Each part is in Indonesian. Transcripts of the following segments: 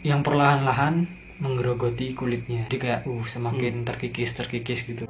yang perlahan-lahan menggerogoti kulitnya. Jadi kayak semakin terkikis gitu.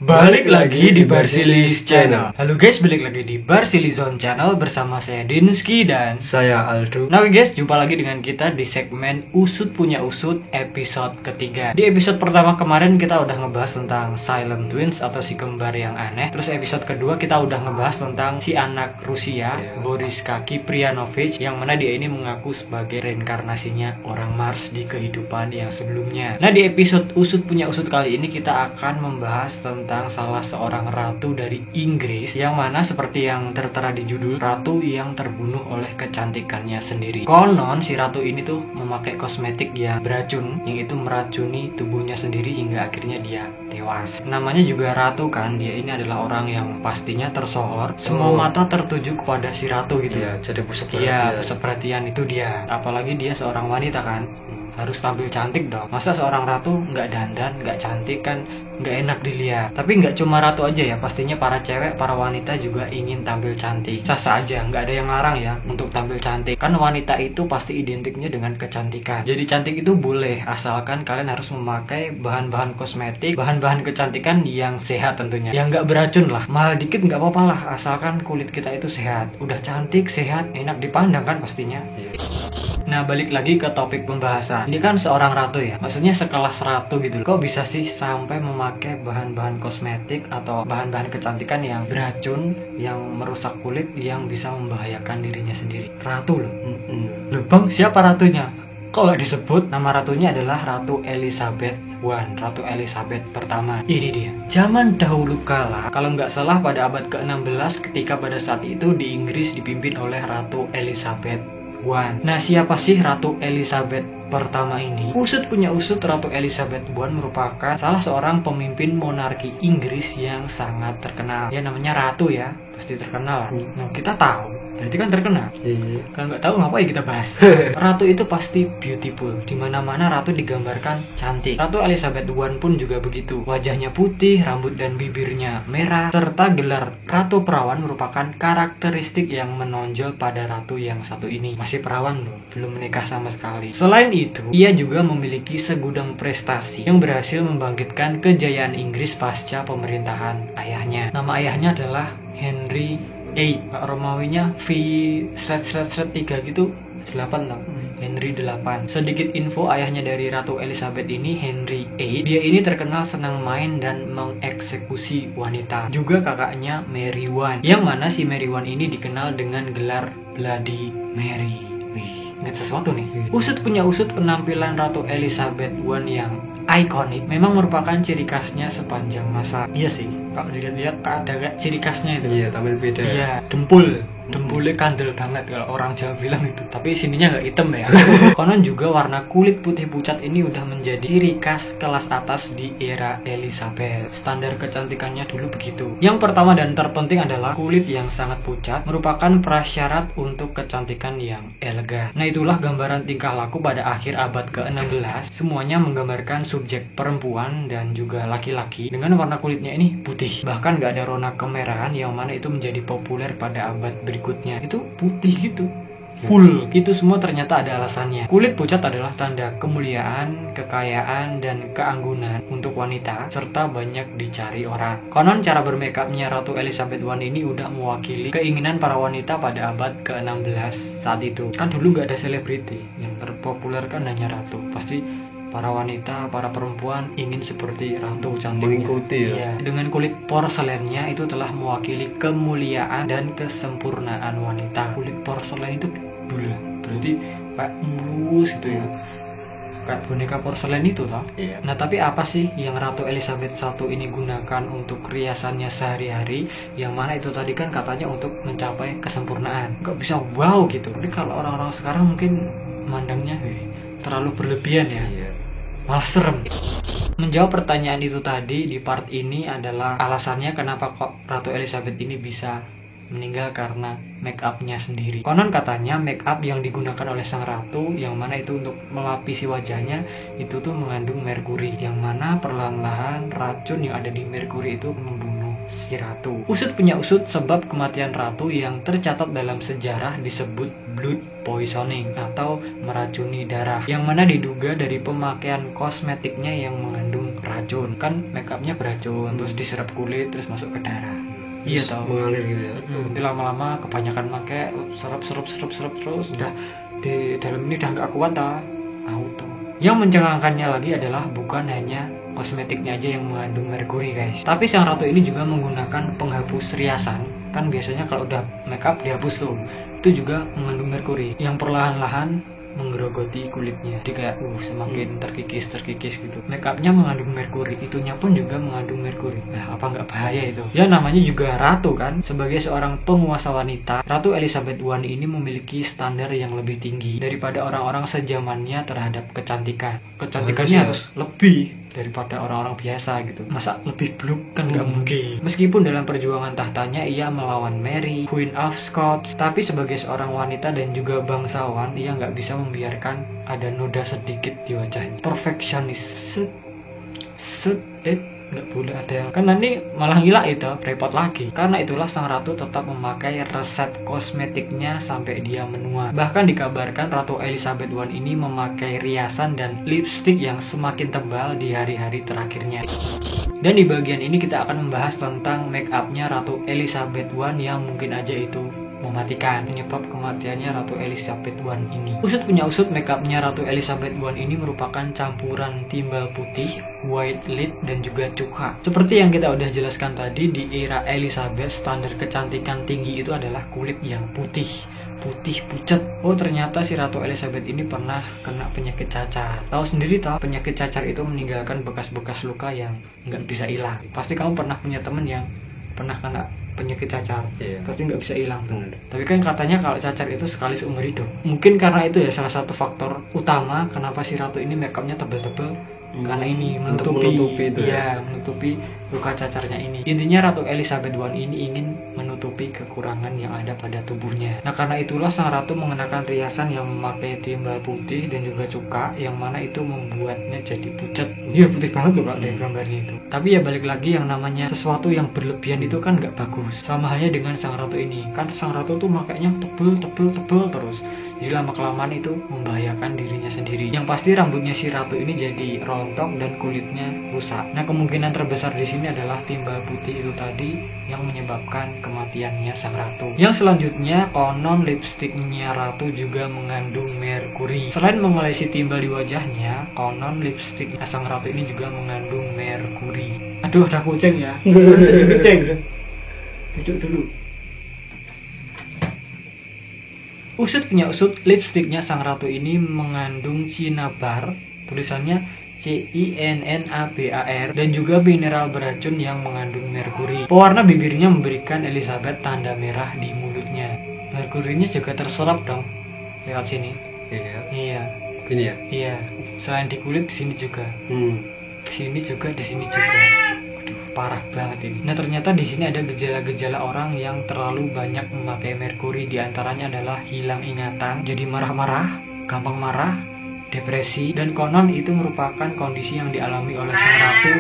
Balik lagi di Barsilis Channel. Halo guys, balik lagi di Barsilizon Channel bersama saya Dinski dan saya Aldo. Nah guys, jumpa lagi dengan kita di segmen Usut Punya Usut episode ketiga. Di episode pertama kemarin kita udah ngebahas tentang Silent Twins atau si kembar yang aneh. Terus episode kedua kita udah ngebahas tentang si anak Rusia, Boriska Kiprianovich, yang mana dia ini mengaku sebagai reinkarnasinya orang Mars di kehidupan yang sebelumnya. Nah di episode Usut Punya Usut kali ini kita akan membahas tentang salah seorang ratu dari Inggris, yang mana seperti yang tertera di judul, ratu yang terbunuh oleh kecantikannya sendiri. Konon si ratu ini tuh memakai kosmetik yang beracun, yang itu meracuni tubuhnya sendiri hingga akhirnya dia tewas. Namanya juga ratu kan, dia ini adalah orang yang pastinya tersohor, semua mata tertuju kepada si ratu gitu. Iya, jadi pusat perhatian. Iya, pusat perhatian itu dia. Apalagi dia seorang wanita kan, harus tampil cantik dong. Masa seorang ratu nggak dandan, nggak cantik kan nggak enak dilihat. Tapi nggak cuma ratu aja ya, pastinya para cewek, para wanita juga ingin tampil cantik. Sah-sah aja, nggak ada yang larang ya untuk tampil cantik. Kan wanita itu pasti identiknya dengan kecantikan. Jadi cantik itu boleh, asalkan kalian harus memakai bahan-bahan kosmetik, bahan-bahan kecantikan yang sehat tentunya. Yang nggak beracun lah, mahal dikit nggak apa-apa lah, asalkan kulit kita itu sehat. Udah cantik, sehat, enak dipandang kan pastinya. Nah balik lagi ke topik pembahasan. Ini kan seorang ratu ya, maksudnya sekelas ratu gitu. Kok bisa sih sampai memakai bahan-bahan kosmetik atau bahan-bahan kecantikan yang beracun, yang merusak kulit, yang bisa membahayakan dirinya sendiri? Ratu loh. Loh bang, siapa ratunya? Kok gak disebut? Nama ratunya adalah Ratu Elizabeth I, Ratu Elizabeth pertama. Ini dia. Zaman dahulu kala, kalau nggak salah pada abad ke-16, ketika pada saat itu di Inggris dipimpin oleh Ratu Elizabeth I. Nah siapa sih Ratu Elizabeth pertama ini? Usut punya usut, Ratu Elizabeth I merupakan salah seorang pemimpin monarki Inggris yang sangat terkenal. Ya namanya ratu ya, pasti terkenal. Nah kita tahu, berarti kan terkenal. Kalau nggak tahu ngapain kita bahas? Ratu itu pasti beautiful. Dimana-mana ratu digambarkan cantik. Ratu Elizabeth I pun juga begitu. Wajahnya putih, rambut dan bibirnya merah, serta gelar Ratu Perawan merupakan karakteristik yang menonjol pada ratu yang satu ini. Masih perawan loh, belum menikah sama sekali. Selain itu, ia juga memiliki segudang prestasi yang berhasil membangkitkan kejayaan Inggris pasca pemerintahan ayahnya. Nama ayahnya adalah Henry VIII. Romawinya V//3 gitu, 8 tau. Henry VIII. Sedikit info ayahnya dari Ratu Elizabeth ini, Henry VIII. Dia ini terkenal senang main dan mengeksekusi wanita. Juga kakaknya Mary I, yang mana si Mary I ini dikenal dengan gelar Bloody Mary. Wih, ingat sesuatu nih. Usut punya usut, penampilan Ratu Elizabeth I yang ikonik memang merupakan ciri khasnya sepanjang masa. Iya sih, kalau dilihat-lihat ada ciri khasnya itu. Iya, tampil beda. Iya, dempulnya kandel banget kalau orang Jawa bilang itu. Tapi sininya nggak hitam ya. Konon juga warna kulit putih pucat ini udah menjadi ciri khas kelas atas di era Elizabeth. Standar kecantikannya dulu begitu. Yang pertama dan terpenting adalah kulit yang sangat pucat merupakan prasyarat untuk kecantikan yang elegan. Nah itulah gambaran tingkah laku pada akhir abad ke-16. Semuanya menggambarkan subjek perempuan dan juga laki-laki dengan warna kulitnya ini putih. Bahkan nggak ada rona kemerahan, yang mana itu menjadi populer pada abad berikutnya. Itu putih gitu, full. Itu semua ternyata ada alasannya. Kulit pucat adalah tanda kemuliaan, kekayaan, dan keanggunan untuk wanita, serta banyak dicari orang. Konon cara bermakeupnya Ratu Elizabeth I ini udah mewakili keinginan para wanita pada abad ke-16 saat itu. Kan dulu nggak ada selebriti, yang terpopuler kan hanya ratu. Pasti para wanita, para perempuan ingin seperti ratu cantik. Mengikuti ya. Dengan kulit porselennya itu telah mewakili kemuliaan dan kesempurnaan wanita. Kulit porselen itu bulat, berarti kayak mulus gitu ya, kayak boneka porselen itu toh. Iya. Nah tapi apa sih yang Ratu Elizabeth I ini gunakan untuk riasannya sehari-hari, yang mana itu tadi kan katanya untuk mencapai kesempurnaan. Gak bisa wow gitu. Tapi kalau orang-orang sekarang mungkin mandangnya terlalu berlebihan ya. Iya. Malah serem. Menjawab pertanyaan itu tadi di part ini adalah alasannya kenapa kok Ratu Elizabeth ini bisa meninggal karena make upnya sendiri. Konon katanya make up yang digunakan oleh sang ratu, yang mana itu untuk melapisi wajahnya, itu tuh mengandung merkuri, yang mana perlahan-lahan racun yang ada di merkuri itu membunuh si ratu. Usut punya usut sebab kematian ratu yang tercatat dalam sejarah disebut blood poisoning atau meracuni darah, yang mana diduga dari pemakaian kosmetiknya yang mengandung racun. Kan make upnya beracun, terus diserap kulit, terus masuk ke darah. Iya tau, mengalir gitu ya. lama-lama kebanyakan pakai serap terus udah di dalam ini udah nggak kuat auto. Yang mencengangkannya lagi adalah bukan hanya kosmetiknya aja yang mengandung merkuri guys, tapi sang ratu ini juga menggunakan penghapus riasan. Kan biasanya kalau udah make up dihapus tuh, itu juga mengandung merkuri yang perlahan-lahan menggerogoti kulitnya. Jadi kayak semakin terkikis gitu. Make upnya mengandung merkuri, itunya pun juga mengandung merkuri. Nah, apa nggak bahaya itu? Ya namanya juga ratu kan. Sebagai seorang penguasa wanita, Ratu Elizabeth I ini memiliki standar yang lebih tinggi daripada orang-orang sejamannya terhadap kecantikan. Kecantikannya harus lebih daripada orang-orang biasa gitu. Masa lebih bluk kan nggak mungkin. Meskipun dalam perjuangan tahtanya ia melawan Mary, Queen of Scots, tapi sebagai seorang wanita dan juga bangsawan, ia nggak bisa membiarkan ada noda sedikit di wajahnya. Perfeksionis. Nggak boleh ada. Kan nanti malah gila itu, repot lagi. Karena itulah sang ratu tetap memakai resep kosmetiknya sampai dia menua. Bahkan dikabarkan Ratu Elizabeth I ini memakai riasan dan lipstick yang semakin tebal di hari-hari terakhirnya. Dan di bagian ini kita akan membahas tentang make upnya Ratu Elizabeth I yang mungkin aja itu mematikan, penyebab kematiannya Ratu Elizabeth I ini. Usut punya usut, make upnya Ratu Elizabeth I ini merupakan campuran timbal putih, white lid, dan juga cuka. Seperti yang kita udah jelaskan tadi, di era Elizabeth standar kecantikan tinggi itu adalah kulit yang putih pucet. Oh ternyata si Ratu Elizabeth ini pernah kena penyakit cacar. Tahu sendiri penyakit cacar itu meninggalkan bekas-bekas luka yang nggak bisa hilang. Pasti kamu pernah punya temen yang pernah kena penyakit cacar, pasti nggak bisa hilang. Tapi kan katanya kalau cacar itu sekali seumur hidup. Mungkin karena itu ya salah satu faktor utama kenapa si ratu ini make upnya tebel-tebel, karena ini menutupi itu menutupi luka cacarnya ini. Intinya Ratu Elizabeth I ini ingin menutupi kekurangan yang ada pada tubuhnya. Nah karena itulah sang ratu mengenakan riasan yang memakai timbal putih dan juga cuka, yang mana itu membuatnya jadi pucat. Iya putih banget loh Kak dari gambarnya itu. Tapi ya balik lagi, yang namanya sesuatu yang berlebihan itu kan nggak bagus. Sama halnya dengan sang ratu ini, kan sang ratu tuh makanya tebel terus. Jadi lama-kelamaan itu membahayakan dirinya sendiri. Yang pasti rambutnya si ratu ini jadi rontok dan kulitnya rusak. Nah kemungkinan terbesar di sini adalah timbal putih itu tadi yang menyebabkan kematiannya sang ratu. Yang selanjutnya, konon lipstiknya ratu juga mengandung merkuri. Selain mengolesi timbal di wajahnya, konon lipstik sang ratu ini juga mengandung merkuri. Aduh ada kucing ya. Kucing. Duduk dulu. Usut punya usut, lipstiknya sang ratu ini mengandung cinnabar, tulisannya CINNABAR, dan juga mineral beracun yang mengandung merkuri. Pewarna bibirnya memberikan Elizabeth tanda merah di mulutnya. Merkurinya juga terserap dong, lewat sini. Iya. Ini ya? Iya. Selain di kulit, di sini juga. Di sini juga, di sini juga. Parah banget ini. Nah ternyata di sini ada gejala-gejala orang yang terlalu banyak memakai merkuri. Di antaranya adalah hilang ingatan, jadi marah-marah, gampang marah, depresi, dan konon itu merupakan kondisi yang dialami oleh sang ratu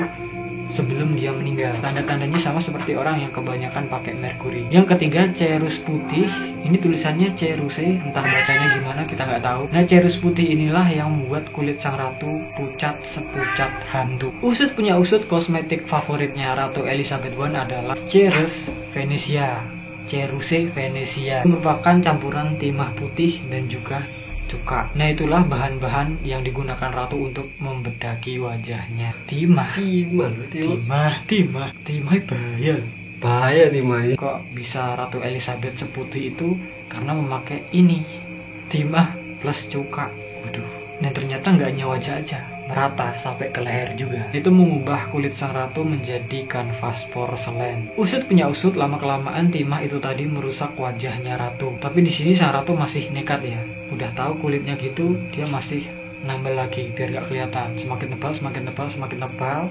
sebelum dia meninggal. Tanda-tandanya sama seperti orang yang kebanyakan pakai merkuri. Yang ketiga, cerus putih. Ini tulisannya ceruse, entah bacanya gimana kita nggak tahu. Nah cerus putih inilah yang membuat kulit sang ratu pucat sepucat hantu. Usut punya usut, kosmetik favoritnya Ratu Elizabeth I adalah cerus Venetia. Ceruse Venetia merupakan campuran timah putih dan juga cuka. Nah itulah bahan-bahan yang digunakan ratu untuk membedaki wajahnya. Timah bahaya timah. Kok bisa Ratu Elizabeth seputih itu? Karena memakai ini, timah plus cuka. Waduh. Nah ternyata nggak hanya wajah aja, merata sampai ke leher juga. Itu mengubah kulit sang ratu menjadi kanvas porselen. Usut punya usut, lama-kelamaan timah itu tadi merusak wajahnya ratu. Tapi di sini sang ratu masih nekat ya. Udah tahu kulitnya gitu, dia masih nambah lagi biar gak kelihatan, semakin tebal, semakin tebal, semakin tebal,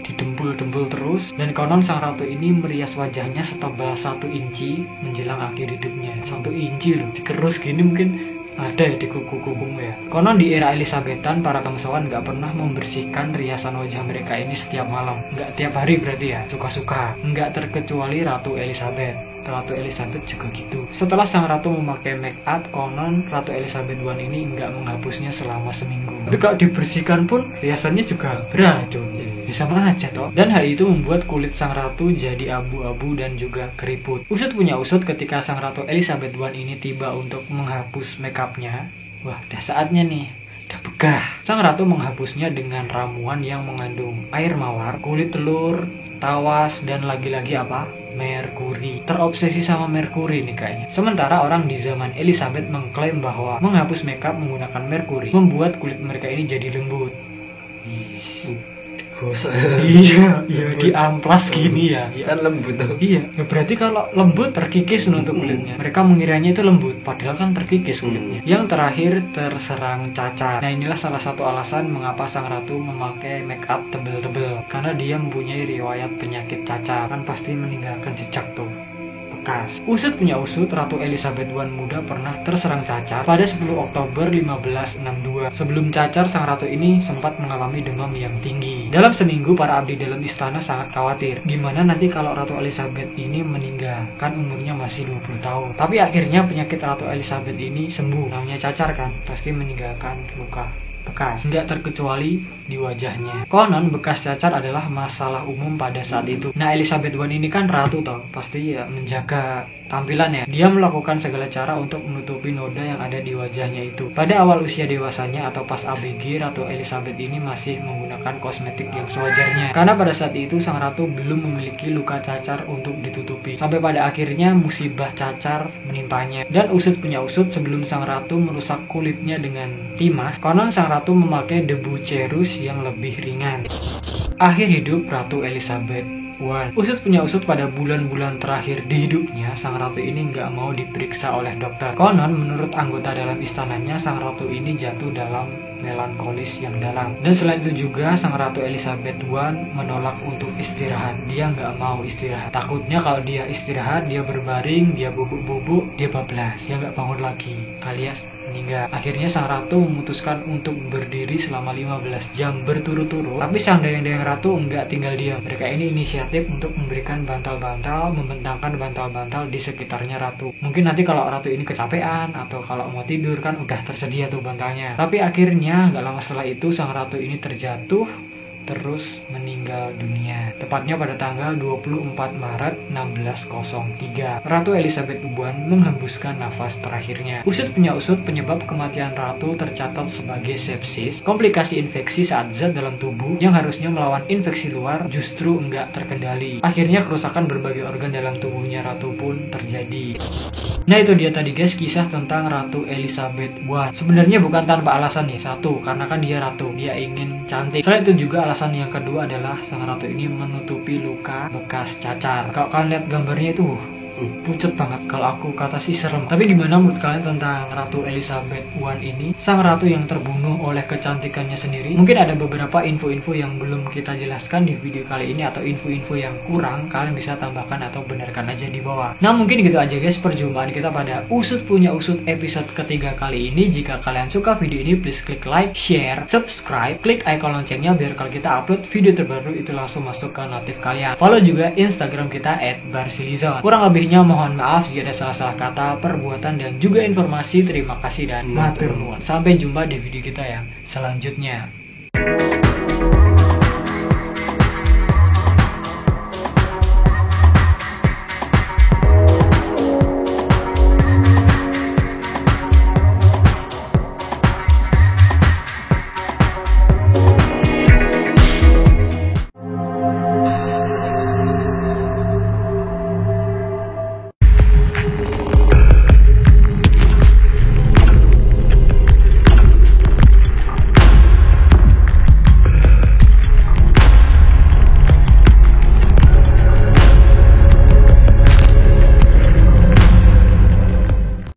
didembul-dembul terus. Dan konon sang ratu ini merias wajahnya setebal 1 inci menjelang akhir hidupnya. 1 inci loh, dikerus gini mungkin ada ya di kuku-kukumu ya. Konon di era Elizabethan para bangsawan nggak pernah membersihkan riasan wajah mereka ini setiap malam. Nggak tiap hari berarti ya, suka-suka. Nggak terkecuali Ratu Elizabeth. Ratu Elizabeth juga gitu. Setelah sang ratu memakai make up, konon Ratu Elizabeth I ini nggak menghapusnya selama seminggu. Tapi kalau dibersihkan pun riasannya juga beracun. Ya sama aja toh. Dan hal itu membuat kulit sang ratu jadi abu-abu dan juga keriput. Usut punya usut, ketika sang Ratu Elizabeth I ini tiba untuk menghapus make upnya, wah udah saatnya nih, udah begah. Sang ratu menghapusnya dengan ramuan yang mengandung air mawar, kulit telur, tawas, dan lagi-lagi apa? Merkuri. Terobsesi sama merkuri nih kayaknya. Sementara orang di zaman Elizabeth mengklaim bahwa menghapus makeup menggunakan merkuri membuat kulit mereka ini jadi lembut. Gosok. Iya, diamplas gini ya. Kan lembut tuh. Iya, berarti kalau lembut terkikis untuk kulitnya. Mereka mengiranya itu lembut, padahal kan terkikis kulitnya. Yang terakhir, terserang cacar. Nah, inilah salah satu alasan mengapa sang ratu memakai make up tebel-tebel, karena dia mempunyai riwayat penyakit cacar. Kan pasti meninggalkan jejak tuh. Usut punya usut, Ratu Elizabeth I muda pernah terserang cacar pada 10 Oktober 1562. Sebelum cacar, sang ratu ini sempat mengalami demam yang tinggi. Dalam seminggu, para abdi dalam istana sangat khawatir. Gimana nanti kalau Ratu Elizabeth ini meninggal? Kan umurnya masih 20 tahun. Tapi akhirnya penyakit Ratu Elizabeth ini sembuh. Namanya cacar kan, pasti meninggalkan luka bekas, nggak terkecuali di wajahnya. Konon bekas cacar adalah masalah umum pada saat itu. Nah, Elizabeth I ini kan ratu toh, pasti ya menjaga tampilannya. Dia melakukan segala cara untuk menutupi noda yang ada di wajahnya itu. Pada awal usia dewasanya atau pas ABG, Ratu Elizabeth ini masih menggunakan kosmetik yang sewajarnya. Karena pada saat itu sang ratu belum memiliki luka cacar untuk ditutupi. Sampai pada akhirnya musibah cacar menimpanya. Dan usut punya usut, sebelum sang ratu merusak kulitnya dengan timah, konon sang ratu memakai debu cerus yang lebih ringan. Akhir hidup Ratu Elizabeth I. Usut punya usut, pada bulan-bulan terakhir di hidupnya, sang ratu ini nggak mau diperiksa oleh dokter. Konon menurut anggota dalam istananya, sang ratu ini jatuh dalam melankolis yang dalam. Dan selain itu juga, sang Ratu Elizabeth I menolak untuk istirahat. Dia nggak mau istirahat. Takutnya kalau dia istirahat, dia berbaring, dia bubuk-bubuk, dia bablas, dia nggak bangun lagi, alias meninggal. Akhirnya sang ratu memutuskan untuk berdiri selama 15 jam berturut-turut. Tapi sang dayang-dayang ratu nggak tinggal diam. Mereka ini inisiatif untuk memberikan bantal-bantal, membentangkan bantal-bantal di sekitarnya ratu. Mungkin nanti kalau ratu ini kecapean atau kalau mau tidur kan udah tersedia tuh bantalnya. Tapi akhirnya nggak lama setelah itu sang ratu ini terjatuh terus meninggal dunia. Tepatnya pada tanggal 24 Maret 1603. Ratu Elizabeth I menghembuskan nafas terakhirnya. Usut punya usut, penyebab kematian ratu tercatat sebagai sepsis, komplikasi infeksi saat zat dalam tubuh yang harusnya melawan infeksi luar justru enggak terkendali. Akhirnya kerusakan berbagai organ dalam tubuhnya ratu pun terjadi. Nah, itu dia tadi guys, kisah tentang Ratu Elizabeth I. Sebenarnya bukan tanpa alasan nih. Satu, karena kan dia ratu, dia ingin cantik. Selain itu juga alasan yang kedua adalah sang ratu ini menutupi luka bekas cacar. Kalau kalian lihat gambarnya itu pucet banget, kalau aku kata sih serem. Tapi gimana menurut kalian tentang Ratu Elizabeth I ini, sang ratu yang terbunuh oleh kecantikannya sendiri? Mungkin ada beberapa info-info yang belum kita jelaskan di video kali ini, atau info-info yang kurang, kalian bisa tambahkan atau benarkan aja di bawah. Nah, mungkin gitu aja guys perjumpaan kita pada Usut Punya Usut episode ketiga kali ini. Jika kalian suka video ini, please klik like, share, subscribe, klik icon loncengnya biar kalau kita upload video terbaru itu langsung masuk ke notif kalian. Follow juga Instagram kita @barsilizon. Kurang lebih mohon maaf jika ada salah-salah kata, perbuatan, dan juga informasi. Terima kasih dan matur nuwun. Sampai jumpa di video kita yang selanjutnya.